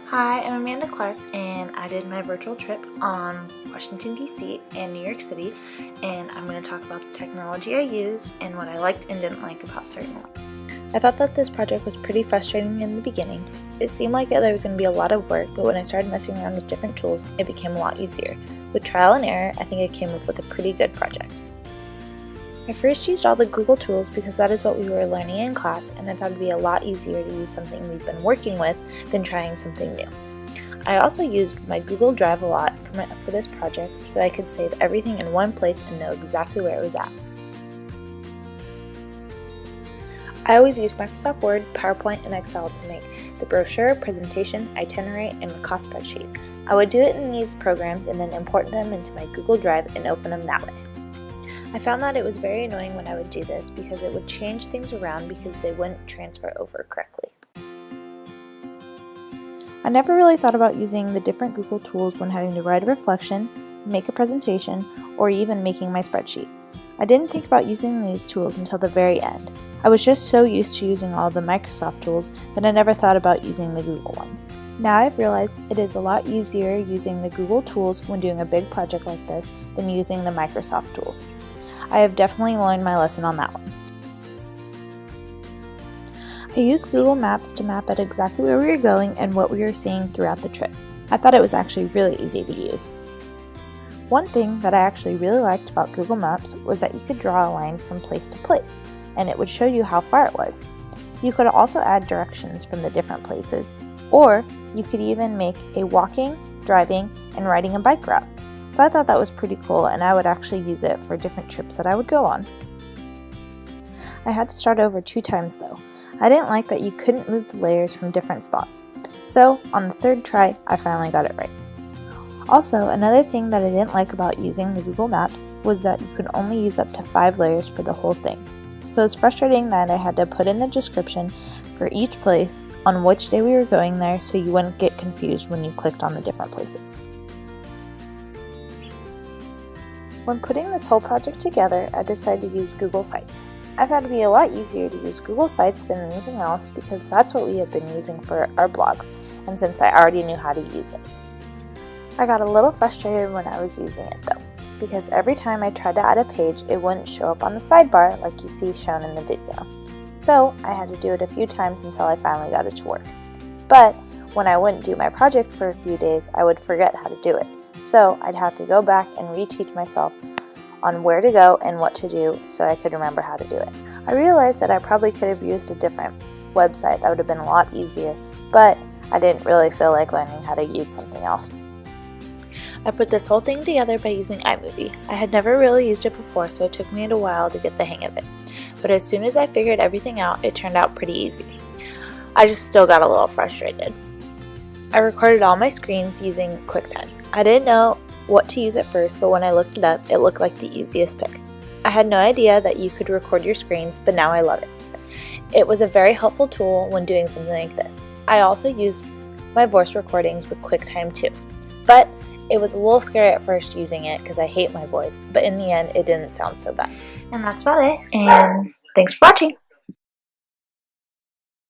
Hi, I'm Amanda Clark, and I did my virtual trip on Washington, D.C. and New York City, and I'm going to talk about the technology I used and what I liked and didn't like about certain ones. I thought that this project was pretty frustrating in the beginning. It seemed like there was going to be a lot of work, but when I started messing around with different tools, it became a lot easier. With trial and error, I think I came up with a pretty good project. I first used all the Google tools because that is what we were learning in class, and I thought it would be a lot easier to use something we've been working with than trying something new. I also used my Google Drive a lot for this project so I could save everything in one place and know exactly where it was at. I always use Microsoft Word, PowerPoint, and Excel to make the brochure, presentation, itinerary, and the cost spreadsheet. I would do it in these programs and then import them into my Google Drive and open them that way. I found that it was very annoying when I would do this because it would change things around because they wouldn't transfer over correctly. I never really thought about using the different Google tools when having to write a reflection, make a presentation, or even making my spreadsheet. I didn't think about using these tools until the very end. I was just so used to using all the Microsoft tools that I never thought about using the Google ones. Now I've realized it is a lot easier using the Google tools when doing a big project like this than using the Microsoft tools. I have definitely learned my lesson on that one. I used Google Maps to map out exactly where we were going and what we were seeing throughout the trip. I thought it was actually really easy to use. One thing that I actually really liked about Google Maps was that you could draw a line from place to place, and it would show you how far it was. You could also add directions from the different places, or you could even make a walking, driving, and riding a bike route. So I thought that was pretty cool, and I would actually use it for different trips that I would go on. I had to start over 2 times though. I didn't like that you couldn't move the layers from different spots. So on the 3rd try, I finally got it right. Also, another thing that I didn't like about using the Google Maps was that you could only use up to 5 layers for the whole thing. So it's frustrating that I had to put in the description for each place on which day we were going there so you wouldn't get confused when you clicked on the different places. When putting this whole project together, I decided to use Google Sites. I thought it would be a lot easier to use Google Sites than anything else because that's what we had been using for our blogs, and since I already knew how to use it. I got a little frustrated when I was using it though, because every time I tried to add a page, it wouldn't show up on the sidebar like you see shown in the video. So I had to do it a few times until I finally got it to work. But when I wouldn't do my project for a few days, I would forget how to do it. So I'd have to go back and reteach myself on where to go and what to do so I could remember how to do it. I realized that I probably could have used a different website that would have been a lot easier, but I didn't really feel like learning how to use something else. I put this whole thing together by using iMovie. I had never really used it before, so it took me a while to get the hang of it. But as soon as I figured everything out, it turned out pretty easy. I just still got a little frustrated. I recorded all my screens using QuickTime. I didn't know what to use at first, but when I looked it up, it looked like the easiest pick. I had no idea that you could record your screens, but now I love it. It was a very helpful tool when doing something like this. I also used my voice recordings with QuickTime too, but it was a little scary at first using it because I hate my voice, but in the end, it didn't sound so bad. And that's about it, and thanks for watching!